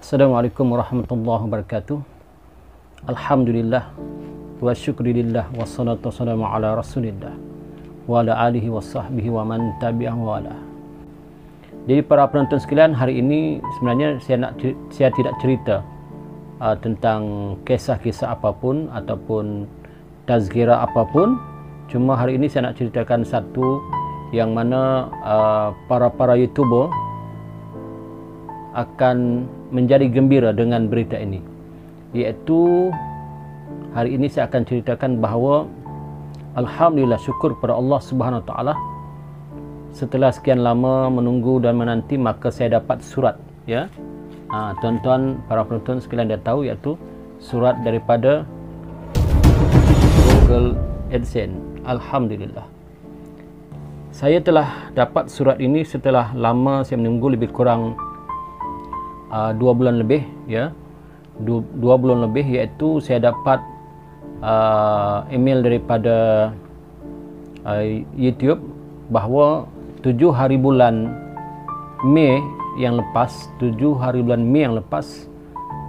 Assalamualaikum warahmatullahi wabarakatuh. Alhamdulillah wa syukrilillah wassalatu wassalamu ala rasulillah wa ala alihi wa sahbihi wa man tabi'ahu wa ala. Jadi para penonton sekalian, hari ini sebenarnya saya tidak cerita tentang kisah-kisah apapun ataupun tazkirah apapun. Cuma hari ini saya nak ceritakan satu yang mana para YouTuber akan menjadi gembira dengan berita ini, iaitu hari ini saya akan ceritakan bahawa alhamdulillah, syukur pada Allah Subhanahu Wa Taala, setelah sekian lama menunggu dan menanti, maka saya dapat surat, ya. Tuan-tuan para penonton sekalian dah tahu, iaitu surat daripada Google AdSense. Alhamdulillah, saya telah dapat surat ini setelah lama saya menunggu, lebih kurang 2 bulan lebih, ya, 2 bulan lebih, iaitu saya dapat email daripada YouTube bahawa 7 hari bulan Mei yang lepas,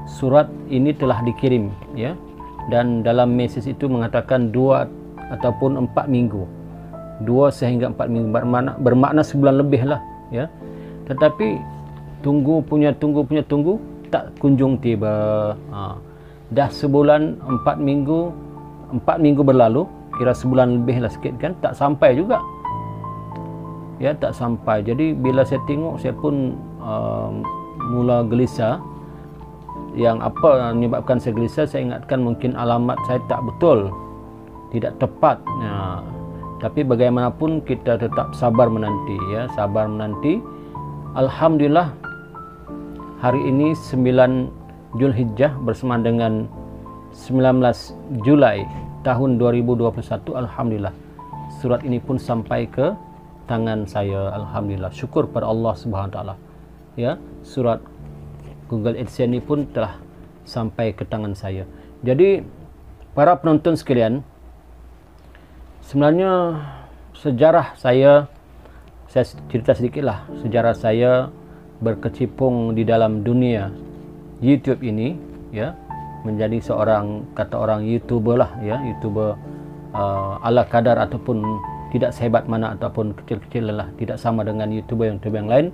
surat ini telah dikirim, ya, dan dalam mesej itu mengatakan 2 ataupun 4 minggu, 2 sehingga 4 minggu, bermakna sebulan lebih lah, ya. Tetapi tunggu tak kunjung tiba. Dah sebulan 4 minggu berlalu, kira sebulan lebih lah sikit kan, tak sampai juga, ya, tak sampai. Jadi bila saya tengok, saya pun mula gelisah. Yang apa menyebabkan saya gelisah, saya ingatkan mungkin alamat saya tak betul, tidak tepat. Tapi bagaimanapun kita tetap sabar menanti, ya, sabar menanti. Alhamdulillah, hari ini 9 Zulhijjah bersamaan dengan 19 Julai tahun 2021. Alhamdulillah, surat ini pun sampai ke tangan saya. Alhamdulillah, syukur pada Allah Subhanahu Wa Taala, ya, surat Google AdSense ini pun telah sampai ke tangan saya. Jadi para penonton sekalian, sebenarnya sejarah saya cerita sedikitlah sejarah saya berkecimpung di dalam dunia YouTube ini, ya, menjadi seorang, kata orang, YouTuber lah, ya, YouTuber ala kadar ataupun tidak sehebat mana ataupun kecil-kecil lah, tidak sama dengan YouTuber yang lain,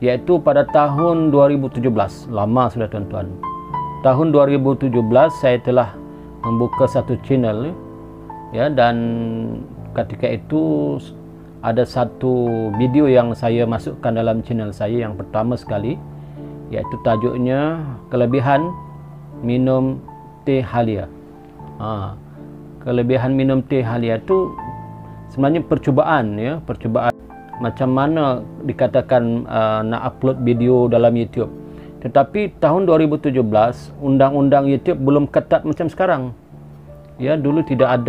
iaitu pada tahun 2017. Lama sudah, tuan-tuan. Tahun 2017 saya telah membuka satu channel, ya, dan ketika itu ada satu video yang saya masukkan dalam channel saya yang pertama sekali, iaitu tajuknya kelebihan minum teh halia. Kelebihan minum teh halia itu sebenarnya percubaan, ya, percubaan macam mana dikatakan nak upload video dalam YouTube. Tetapi tahun 2017 undang-undang YouTube belum ketat macam sekarang, ya. Dulu tidak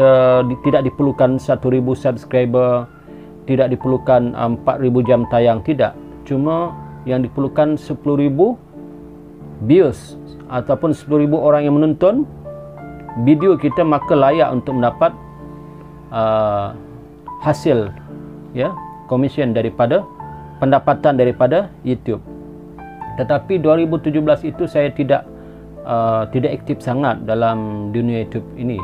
diperlukan 1000 subscriber, tidak diperlukan 4000 jam tayang, tidak. Cuma yang diperlukan 10.000 views ataupun 10.000 orang yang menonton video kita, maka layak untuk mendapat hasil, ya, komisen daripada pendapatan daripada YouTube. Tetapi 2017 itu saya tidak aktif sangat dalam dunia YouTube ini.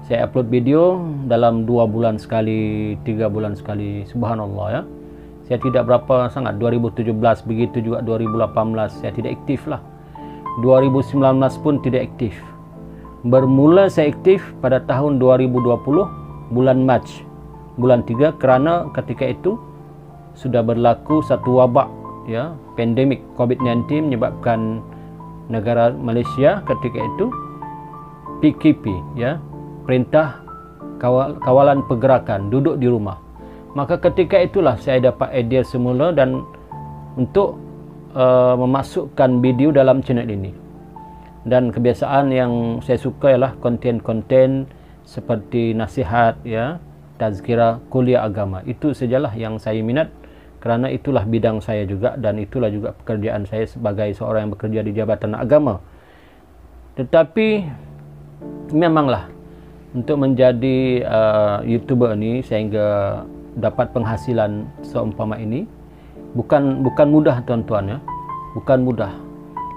Saya upload video dalam 2 bulan sekali, 3 bulan sekali. Subhanallah, ya. Saya tidak berapa sangat. 2017, begitu juga 2018 saya tidak aktif lah. 2019 pun tidak aktif. Bermula saya aktif pada tahun 2020 bulan Mac, bulan 3, kerana ketika itu sudah berlaku satu wabak, ya, pandemik COVID-19 menyebabkan negara Malaysia ketika itu PKP, ya, perintah kawalan pergerakan, duduk di rumah. Maka ketika itulah saya dapat idea semula dan untuk memasukkan video dalam channel ini. Dan kebiasaan yang saya suka ialah konten-konten seperti nasihat, ya, tazkirah, kuliah agama. Itu sajalah yang saya minat, kerana itulah bidang saya juga, dan itulah juga pekerjaan saya sebagai seorang yang bekerja di Jabatan Agama. Tetapi memanglah untuk menjadi YouTuber ini sehingga dapat penghasilan seumpama ini bukan mudah, tuan-tuan, ya. Bukan mudah.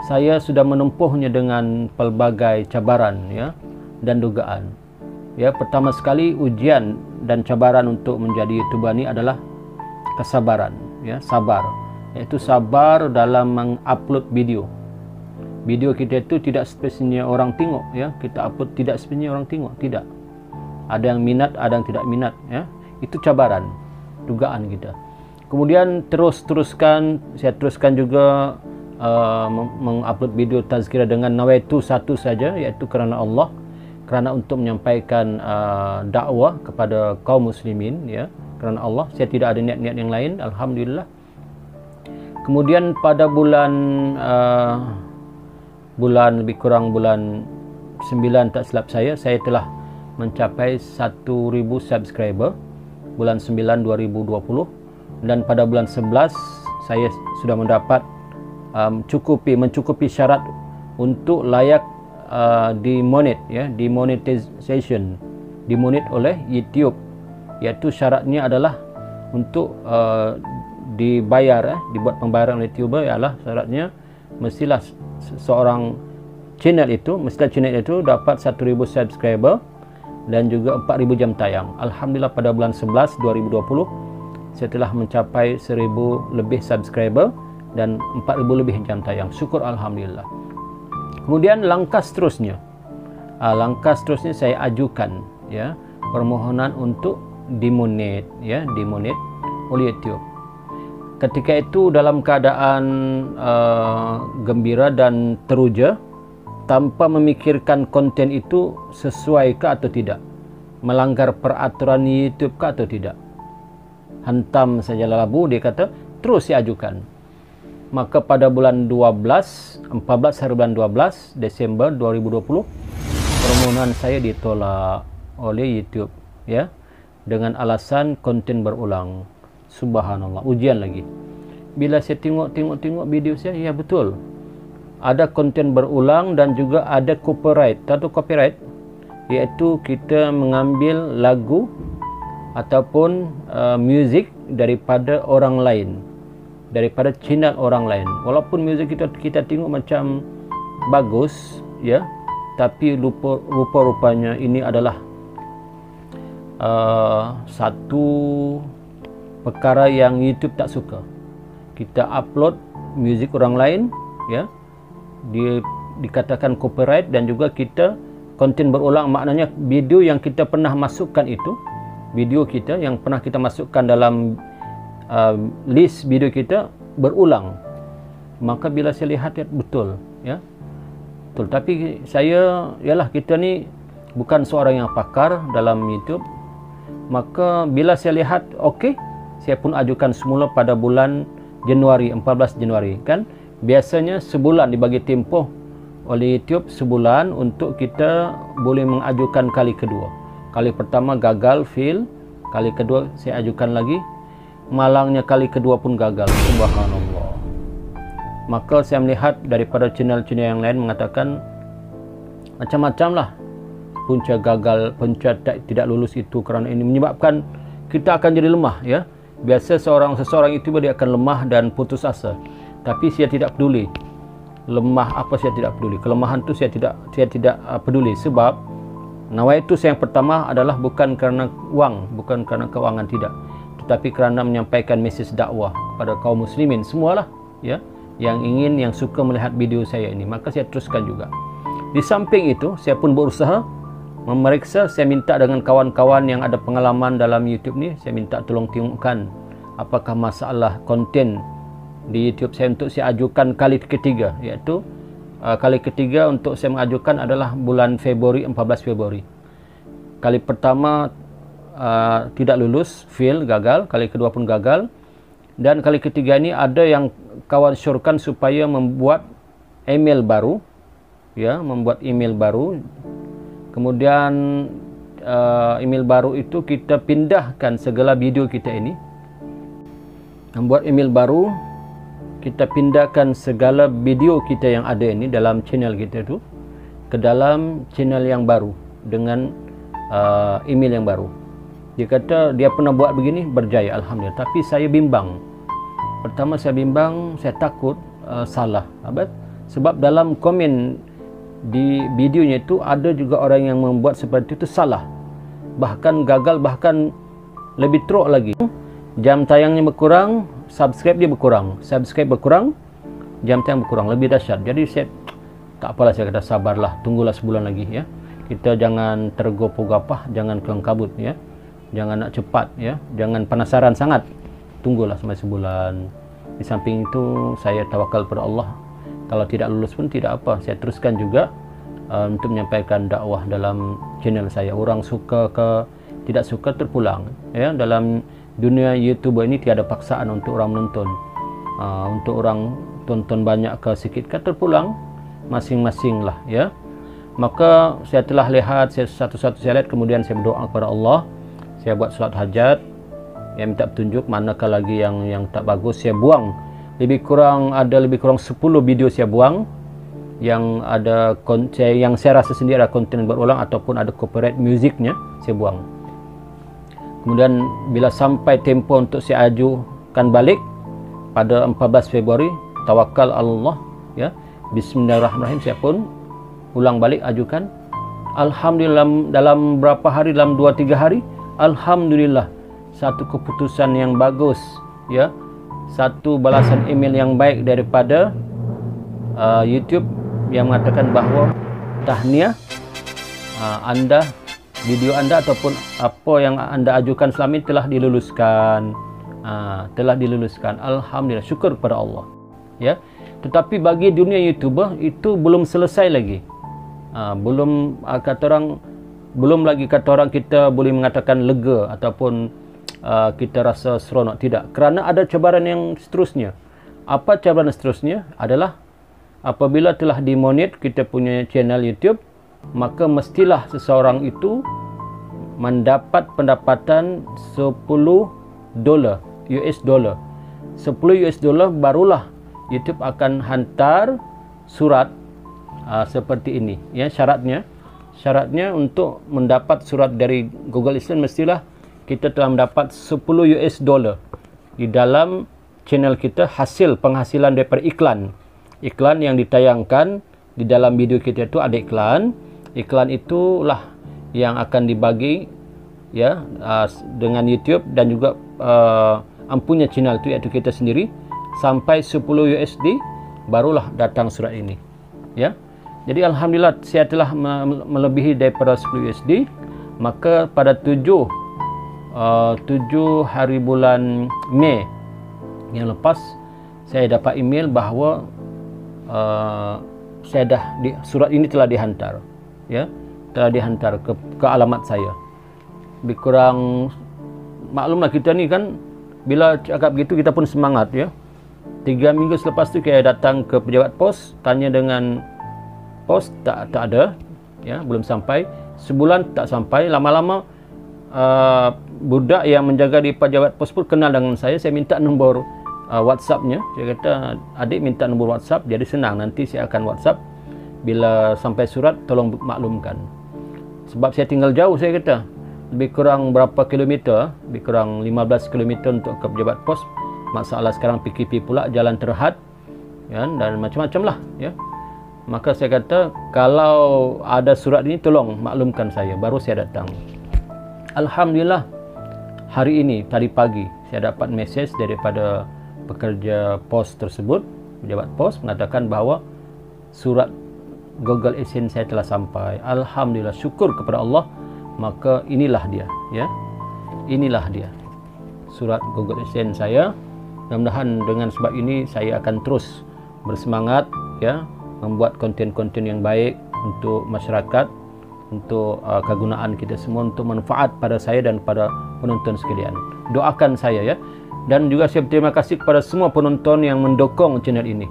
saya sudah menempuhnya dengan pelbagai cabaran, ya, dan dugaan. Ya, pertama sekali ujian dan cabaran untuk menjadi YouTuber ini adalah kesabaran, ya, sabar. Yaitu sabar dalam mengupload video. Video kita itu tidak spesialnya orang tengok, ya. Kita upload tidak spesialnya orang tengok, tidak. Ada yang minat, ada yang tidak minat, ya. Itu cabaran, dugaan kita. Kemudian saya teruskan juga mengupload video tazkirah dengan nawaitu satu saja, iaitu kerana Allah, kerana untuk menyampaikan dakwah kepada kaum muslimin, ya, kerana Allah. Saya tidak ada niat-niat yang lain, alhamdulillah. Kemudian pada bulan lebih kurang bulan 9 tak silap saya telah mencapai 1.000 subscriber bulan 9 2020, dan pada bulan 11 saya sudah mendapat mencukupi syarat untuk layak demonetization, dimonet oleh YouTube. Iaitu syaratnya adalah untuk dibayar, dibuat pembayaran oleh YouTuber, ialah syaratnya mestilah channel itu dapat 1.000 subscriber dan juga 4.000 jam tayang. Alhamdulillah pada bulan 11 2020 saya telah mencapai 1.000 lebih subscriber dan 4.000 lebih jam tayang. Syukur alhamdulillah. Kemudian langkah seterusnya saya ajukan, ya, permohonan untuk dimonet oleh YouTube. Ketika itu dalam keadaan gembira dan teruja, tanpa memikirkan konten itu sesuai ke atau tidak, melanggar peraturan YouTube ke atau tidak. Hantam saja labu, dia kata, terus diajukan. Maka pada bulan 14 hari bulan 12 Desember 2020, permohonan saya ditolak oleh YouTube, ya, dengan alasan konten berulang. Subhanallah, ujian lagi. Bila saya tengok video saya, ya betul, ada konten berulang dan juga ada copyright. Tahu copyright? Iaitu kita mengambil lagu ataupun music daripada orang lain, daripada channel orang lain. Walaupun music kita tengok macam bagus, ya, tapi rupa-rupanya ini adalah satu perkara yang YouTube tak suka. Kita upload music orang lain, ya, dikatakan copyright, dan juga kita konten berulang, maknanya video yang kita pernah masukkan itu, video kita yang pernah kita masukkan dalam list video kita berulang. Maka bila saya lihat, ya, betul, ya, betul. Tapi kita ni bukan seorang yang pakar dalam YouTube. Maka bila saya lihat, okey, saya pun ajukan semula pada bulan Januari, 14 Januari, kan. Biasanya sebulan dibagi tempoh oleh YouTube, sebulan untuk kita boleh mengajukan kali kedua. Kali pertama gagal, fail. Kali kedua saya ajukan lagi. Malangnya kali kedua pun gagal. Subhanallah. Maka saya melihat daripada channel-channel yang lain mengatakan macam-macam lah. Punca gagal, punca tidak lulus itu kerana ini, menyebabkan kita akan jadi lemah, ya. Biasa seseorang itu dia akan lemah dan putus asa. Tapi saya tidak peduli. Lemah apa saya tidak peduli. Kelemahan tu saya tidak peduli, sebab nawaitu saya yang pertama adalah bukan kerana wang, bukan kerana keuangan, tidak, tetapi kerana menyampaikan mesej dakwah pada kaum muslimin semualah, ya, yang suka melihat video saya ini. Maka saya teruskan juga. Di samping itu, saya pun berusaha memeriksa. Saya minta dengan kawan-kawan yang ada pengalaman dalam YouTube ni, saya minta tolong tengokkan apakah masalah konten di YouTube saya untuk saya ajukan kali ketiga, iaitu kali ketiga untuk saya mengajukan adalah bulan Februari, 14 Februari. Kali pertama tidak lulus, fail, gagal. Kali kedua pun gagal. Dan kali ketiga ini ada yang kawan syorkan supaya membuat email baru, ya, membuat email baru. Kemudian email baru itu kita pindahkan segala video kita ini. Membuat email baru, kita pindahkan segala video kita yang ada ini dalam channel kita itu ke dalam channel yang baru dengan email yang baru. Dia kata dia pernah buat begini, berjaya, alhamdulillah. Tapi saya bimbang. Pertama saya bimbang, saya takut salah. Sebab dalam komen di videonya itu ada juga orang yang membuat seperti itu salah, bahkan gagal, bahkan lebih teruk lagi. Jam tayangnya berkurang, subscribe dia berkurang, jam tayang berkurang, lebih dahsyat. Jadi saya tak apalah, saya kata sabarlah, tunggulah sebulan lagi ya. Kita jangan tergopoh-gapah, jangan kelang kabut ya. Jangan nak cepat ya, jangan penasaran sangat. Tunggulah sampai sebulan. Di samping itu saya tawakal pada Allah. Kalau tidak lulus pun tidak apa, saya teruskan juga untuk menyampaikan dakwah dalam channel saya. Orang suka ke tidak suka terpulang ya. Dalam dunia YouTuber ini tiada paksaan untuk orang menonton. Untuk orang tonton banyak ke sikit ke terpulang masing-masing lah ya. Maka saya telah lihat, satu-satu saya lihat, kemudian saya berdoa kepada Allah. Saya buat solat hajat, yang minta petunjuk manakah lagi yang tak bagus, saya buang. Lebih kurang 10 video saya buang, yang ada yang saya rasa sendiri ada konten berulang ataupun ada copyright musiknya, saya buang. Kemudian bila sampai tempo untuk saya ajukan balik pada 14 Februari, tawakal Allah ya, bismillahirrahmanirrahim, saya pun ulang balik ajukan. Alhamdulillah, dalam berapa hari, dalam 2-3 hari, alhamdulillah, satu keputusan yang bagus ya, satu balasan email yang baik daripada YouTube yang mengatakan bahawa tahniah, anda, video anda ataupun apa yang anda ajukan selama ini telah diluluskan. Alhamdulillah, syukur kepada Allah ya. Tetapi bagi dunia YouTuber itu belum selesai lagi. Belum lagi kata orang kita boleh mengatakan lega ataupun kita rasa seronok, tidak, kerana ada cabaran yang seterusnya. Apa cabaran seterusnya adalah apabila telah dimonit kita punya channel YouTube, maka mestilah seseorang itu mendapat pendapatan $10 US dollar. $10 barulah YouTube akan hantar surat seperti ini ya. Syaratnya untuk mendapat surat dari Google Islam mestilah kita telah mendapat $10 di dalam channel kita, hasil penghasilan daripada iklan yang ditayangkan di dalam video kita. Itu ada iklan itulah yang akan dibagi ya dengan YouTube dan juga ampunya channel itu, iaitu kita sendiri, sampai $10 barulah datang surat ini ya. Jadi alhamdulillah saya telah melebihi daripada $10. Maka pada 7 hari bulan Mei yang lepas, saya dapat email bahawa surat ini telah dihantar ya, telah dihantar ke alamat saya. Lebih kurang, maklumlah kita ni kan, bila cakap begitu kita pun semangat ya. 3 minggu selepas tu saya datang ke pejabat pos, tanya dengan pos, tak ada ya, belum sampai. Sebulan tak sampai, lama-lama budak yang menjaga di pejabat pos pun kenal dengan saya. Saya minta nombor WhatsApp-nya. Saya kata, adik minta nombor WhatsApp, jadi senang, nanti saya akan WhatsApp bila sampai surat, tolong maklumkan. Sebab saya tinggal jauh, saya kata lebih kurang berapa kilometer, lebih kurang 15 kilometer untuk ke pejabat pos. Masalah sekarang PKP pula, jalan terhad ya, dan macam-macam lah ya. Maka saya kata, kalau ada surat ini tolong maklumkan saya, baru saya datang. Alhamdulillah, hari ini, tadi pagi, saya dapat mesej daripada pekerja pos tersebut, pejabat pos, mengatakan bahawa surat Google AdSense saya telah sampai. Alhamdulillah, syukur kepada Allah. Maka inilah dia ya, inilah dia surat Google AdSense saya. Mudah-mudahan dengan sebab ini saya akan terus bersemangat ya, membuat konten-konten yang baik untuk masyarakat, untuk kegunaan kita semua, untuk manfaat pada saya dan pada penonton sekalian. Doakan saya ya. Dan juga saya berterima kasih kepada semua penonton yang mendukung channel ini,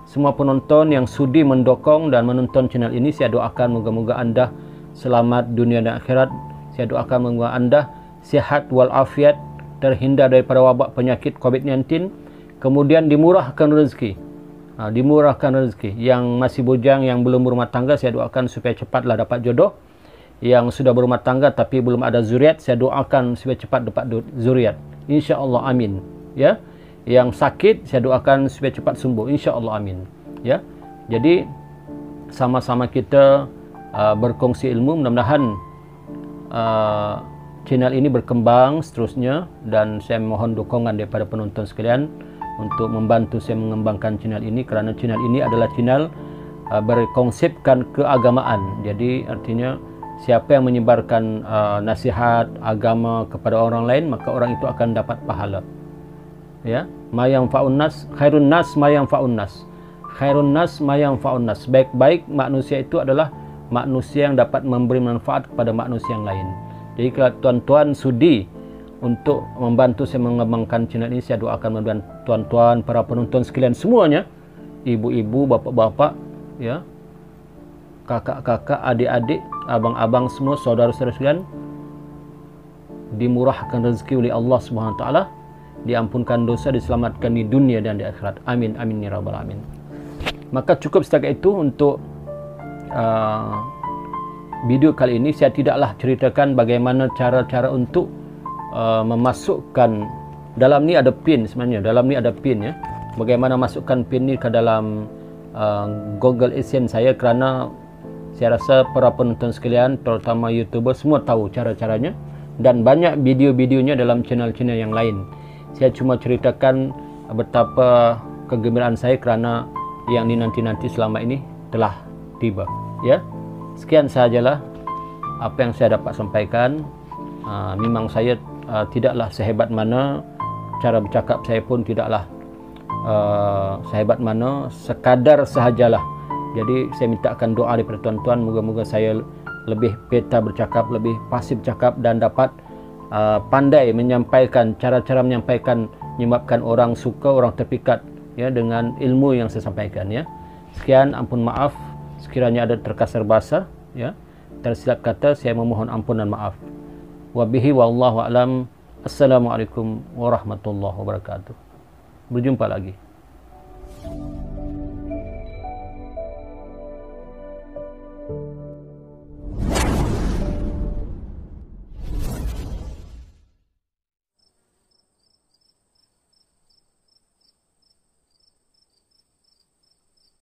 semua penonton yang sudi mendukung dan menonton channel ini. Saya doakan moga-moga anda selamat dunia dan akhirat. Saya doakan moga anda sihat walafiat, terhindar daripada wabak penyakit COVID-19, kemudian dimurahkan rezeki. Dimurahkan rezeki. Yang masih bujang, yang belum berumah tangga, saya doakan supaya cepatlah dapat jodoh. Yang sudah berumah tangga tapi belum ada zuriat, saya doakan supaya cepat dapat zuriat, insya-Allah, amin ya. Yang sakit, saya doakan supaya cepat sembuh, insya-Allah, amin ya. Jadi sama-sama kita berkongsi ilmu, mudah-mudahan channel ini berkembang seterusnya, dan saya mohon dukungan daripada penonton sekalian untuk membantu saya mengembangkan channel ini, kerana channel ini adalah channel berkonsepkan keagamaan. Jadi artinya siapa yang menyebarkan nasihat agama kepada orang lain, maka orang itu akan dapat pahala. Ya, ma yanfa'un nas khairun nas ma yanfa'un nas. Khairun nas ma yanfa'un nas. Baik-baik manusia itu adalah manusia yang dapat memberi manfaat kepada manusia yang lain. Jadi kalau tuan-tuan sudi untuk membantu saya mengembangkan channel ini, saya doakan mudah-mudahan tuan-tuan, para penonton sekalian semuanya, ibu-ibu, bapak-bapak, ya, kakak-kakak, adik-adik, abang-abang semua, saudara-saudara sekalian, dimurahkan rezeki oleh Allah Subhanahu wa taala, diampunkan dosa, diselamatkan di dunia dan di akhirat. Amin amin ya rabbal alamin. Maka cukup setakat itu untuk video kali ini. Saya tidaklah ceritakan bagaimana cara-cara untuk memasukkan, dalam ni ada pin sebenarnya, dalam ni ada pin, ya, bagaimana masukkan pin ni ke dalam Google AdSense saya, kerana saya rasa para penonton sekalian, terutama YouTuber, semua tahu cara-caranya, dan banyak video-videonya dalam channel-channel yang lain. Saya cuma ceritakan betapa kegembiraan saya kerana yang dinanti-nanti selama ini telah tiba. Ya, sekian sahajalah apa yang saya dapat sampaikan. Memang saya tidaklah sehebat mana, cara bercakap saya pun tidaklah sehebat mana, sekadar sahajalah. Jadi saya mintakan doa daripada tuan-tuan, moga-moga saya lebih peta bercakap, lebih pasif bercakap, dan dapat pandai menyampaikan, cara-cara menyampaikan menyebabkan orang suka, orang terpikat, ya, dengan ilmu yang saya sampaikan, ya. Sekian, ampun maaf sekiranya ada terkasar bahasa, ya, tersilap kata, saya memohon ampun dan maaf. Wabihi wallahu a'lam. Assalamualaikum warahmatullahi wabarakatuh. Berjumpa lagi.